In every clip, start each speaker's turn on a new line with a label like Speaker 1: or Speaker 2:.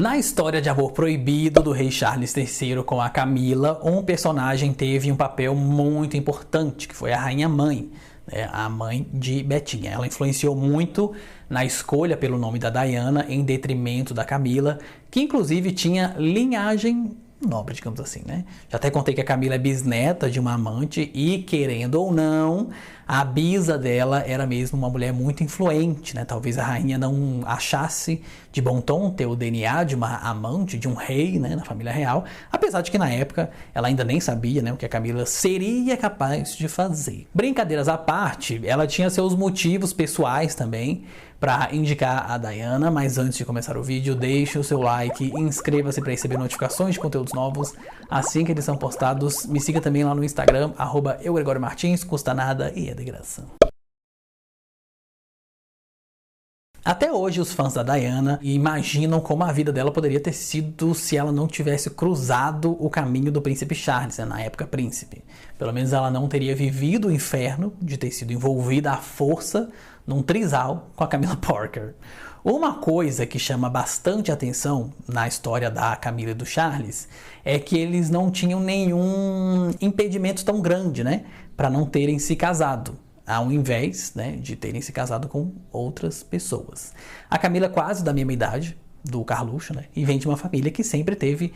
Speaker 1: Na história de amor proibido do rei Charles III com a Camila, um personagem teve um papel muito importante, que foi a rainha-mãe, né? A mãe de Betinha. Ela influenciou muito na escolha pelo nome da Diana, em detrimento da Camila, que inclusive tinha linhagem nobre, digamos assim, né? Já até contei que a Camila é bisneta de uma amante e, querendo ou não, a bisa dela era mesmo uma mulher muito influente, né? Talvez a rainha não achasse de bom tom ter o DNA de uma amante, de um rei, né, na família real, apesar de que na época ela ainda nem sabia, né, o que a Camila seria capaz de fazer. Brincadeiras à parte, ela tinha seus motivos pessoais também para indicar a Diana, mas antes de começar o vídeo, deixe o seu like, inscreva-se para receber notificações de conteúdos novos assim que eles são postados. Me siga também lá no Instagram, @eugregoriomartins, custa nada e é de graça. Até hoje, os fãs da Diana imaginam como a vida dela poderia ter sido se ela não tivesse cruzado o caminho do príncipe Charles, né, na época príncipe. Pelo menos ela não teria vivido o inferno de ter sido envolvida à força num trisal com a Camilla Parker. Uma coisa que chama bastante atenção na história da Camila e do Charles é que eles não tinham nenhum impedimento tão grande, né, para não terem se casado, ao invés, né, de terem se casado com outras pessoas. A Camila é quase da mesma idade do Carluxo, né, e vem de uma família que sempre teve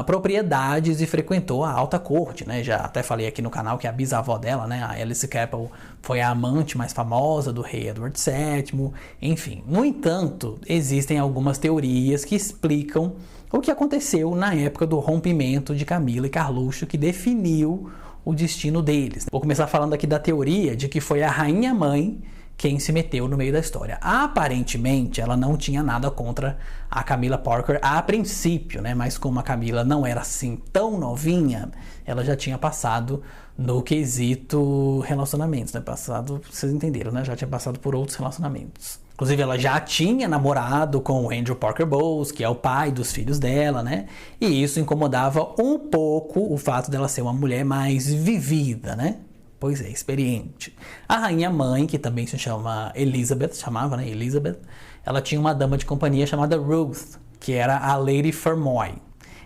Speaker 1: propriedades e frequentou a alta corte, né. Já até falei aqui no canal que a bisavó dela, né, a Alice Capel, foi a amante mais famosa do rei Edward VII, enfim. No entanto, existem algumas teorias que explicam o que aconteceu na época do rompimento de Camila e Carluxo, que definiu o destino deles. Vou começar falando aqui da teoria de que foi a rainha-mãe quem se meteu no meio da história. Aparentemente, ela não tinha nada contra a Camilla Parker a princípio, né? Mas como a Camila não era assim tão novinha, ela já tinha passado no quesito relacionamentos, né? Passado, vocês entenderam, né? Já tinha passado por outros relacionamentos. Inclusive, ela já tinha namorado com o Andrew Parker Bowles, que é o pai dos filhos dela, né? E isso incomodava um pouco o fato dela ser uma mulher mais vivida, né? Pois é, experiente. A rainha-mãe, que também se chama Elizabeth, chamava, né? Elizabeth, ela tinha uma dama de companhia chamada Ruth, que era a Lady Fermoy.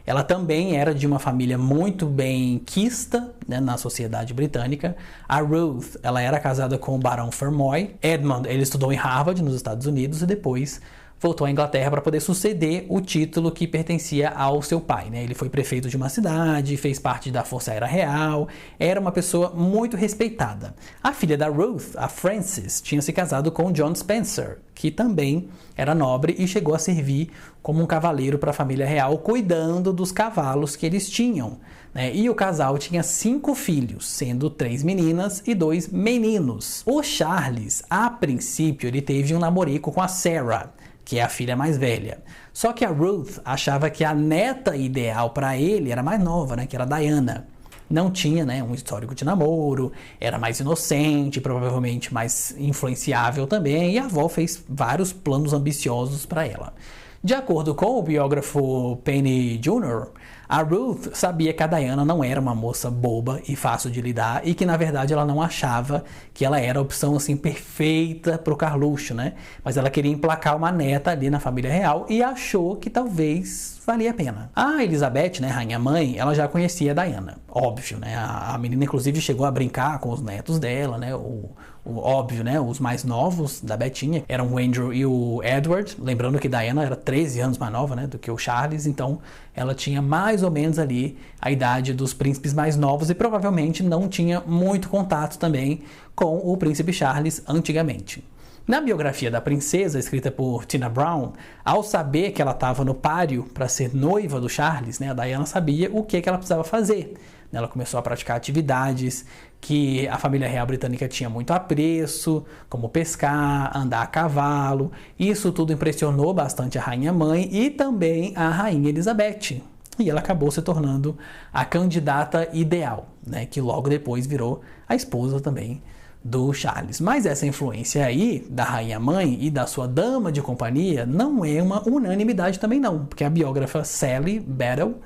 Speaker 1: Ela também era de uma família muito bem quista, né, na sociedade britânica. A Ruth, ela era casada com o Barão Fermoy. Edmund, ele estudou em Harvard, nos Estados Unidos, e depois voltou à Inglaterra para poder suceder o título que pertencia ao seu pai, né? Ele foi prefeito de uma cidade, fez parte da Força Aérea Real, era uma pessoa muito respeitada. A filha da Ruth, a Frances, tinha se casado com John Spencer, que também era nobre e chegou a servir como um cavaleiro para a família real, cuidando dos cavalos que eles tinham, né? E o casal tinha 5 filhos, sendo 3 meninas e 2 meninos. O Charles, a princípio, ele teve um namorico com a Sarah, que é a filha mais velha. Só que a Ruth achava que a neta ideal para ele era mais nova, né, que era a Diana. Não tinha, né, um histórico de namoro, era mais inocente, provavelmente mais influenciável também, e a avó fez vários planos ambiciosos para ela. De acordo com o biógrafo Penny Jr., a Ruth sabia que a Diana não era uma moça boba e fácil de lidar e que, na verdade, ela não achava que ela era a opção, assim, perfeita para o Carluxo, né? Mas ela queria emplacar uma neta ali na família real e achou que talvez valia a pena. A Elizabeth, né, rainha-mãe, ela já conhecia a Diana, óbvio, né? A menina, inclusive, chegou a brincar com os netos dela, né? O óbvio, né? Os mais novos da Betinha eram o Andrew e o Edward. Lembrando que Diana era 13 anos mais nova, né, do que o Charles, então ela tinha mais ou menos ali a idade dos príncipes mais novos e provavelmente não tinha muito contato também com o príncipe Charles antigamente. Na biografia da princesa, escrita por Tina Brown, ao saber que ela estava no páreo para ser noiva do Charles, né, a Diana sabia o que ela precisava fazer. Ela começou a praticar atividades que a família real britânica tinha muito apreço, como pescar, andar a cavalo. Isso tudo impressionou bastante a rainha-mãe e também a rainha Elizabeth. E ela acabou se tornando a candidata ideal, né, que logo depois virou a esposa também do Charles. Mas essa influência aí da rainha-mãe e da sua dama de companhia não é uma unanimidade também não, porque a biógrafa Sally Battle,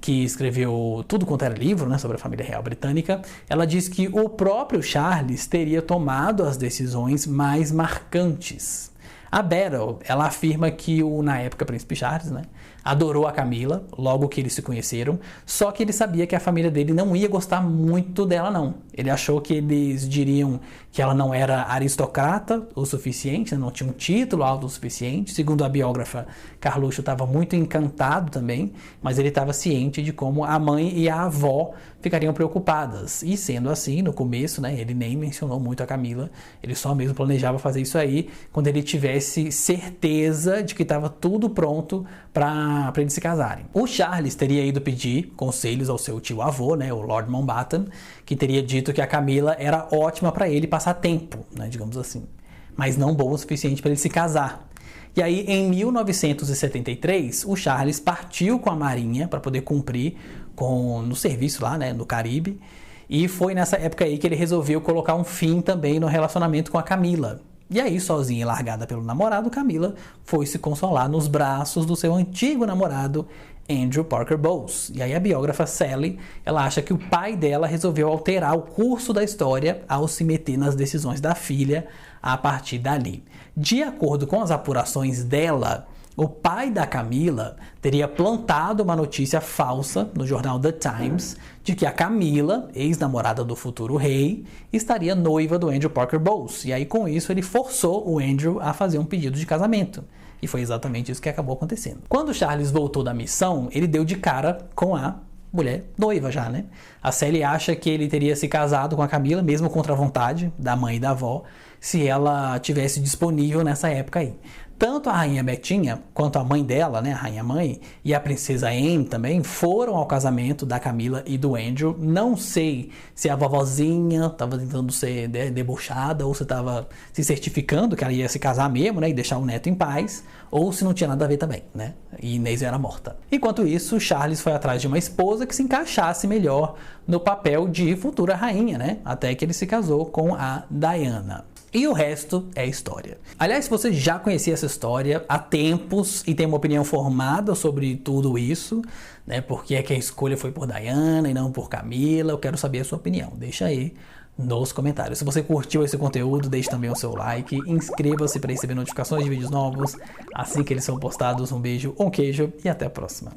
Speaker 1: que escreveu tudo quanto era livro, né, sobre a família real britânica, ela diz que o próprio Charles teria tomado as decisões mais marcantes. A Battle, ela afirma que na época, Príncipe Charles, né, adorou a Camila, logo que eles se conheceram, só que ele sabia que a família dele não ia gostar muito dela, não. Ele achou que eles diriam que ela não era aristocrata o suficiente, não tinha um título alto o suficiente. Segundo a biógrafa, Carluxo estava muito encantado também, mas ele estava ciente de como a mãe e a avó ficariam preocupadas. E sendo assim, no começo, né, ele nem mencionou muito a Camila, ele só mesmo planejava fazer isso aí quando ele tivesse certeza de que estava tudo pronto para eles se casarem. O Charles teria ido pedir conselhos ao seu tio-avô, né, o Lord Mountbatten, que teria dito que a Camila era ótima para ele passar tempo, né, digamos assim, mas não boa o suficiente para ele se casar. E aí, em 1973, o Charles partiu com a Marinha para poder cumprir no serviço lá, né, no Caribe, e foi nessa época aí que ele resolveu colocar um fim também no relacionamento com a Camila. E aí, sozinha e largada pelo namorado, Camila foi se consolar nos braços do seu antigo namorado, Andrew Parker Bowles. E aí a biógrafa Sally, ela acha que o pai dela resolveu alterar o curso da história ao se meter nas decisões da filha a partir dali. De acordo com as apurações dela, o pai da Camila teria plantado uma notícia falsa no jornal The Times de que a Camila, ex-namorada do futuro rei, estaria noiva do Andrew Parker Bowles. E aí, com isso, ele forçou o Andrew a fazer um pedido de casamento. E foi exatamente isso que acabou acontecendo. Quando Charles voltou da missão, ele deu de cara com a mulher noiva já, né? A Sally acha que ele teria se casado com a Camila, mesmo contra a vontade da mãe e da avó, se ela tivesse disponível nessa época aí. Tanto a rainha Betinha quanto a mãe dela, né, a rainha mãe, e a princesa Anne também foram ao casamento da Camila e do Andrew. Não sei se a vovozinha estava tentando ser debochada ou se estava se certificando que ela ia se casar mesmo, né, e deixar o neto em paz, ou se não tinha nada a ver também, né, e Inês era morta. Enquanto isso, Charles foi atrás de uma esposa que se encaixasse melhor no papel de futura rainha, né, até que ele se casou com a Diana. E o resto é história. Aliás, se você já conhecia essa história há tempos e tem uma opinião formada sobre tudo isso, né, porque é que a escolha foi por Diana e não por Camila, eu quero saber a sua opinião. Deixa aí nos comentários. Se você curtiu esse conteúdo, deixe também o seu like, inscreva-se para receber notificações de vídeos novos assim que eles são postados. Um beijo, um queijo e até a próxima.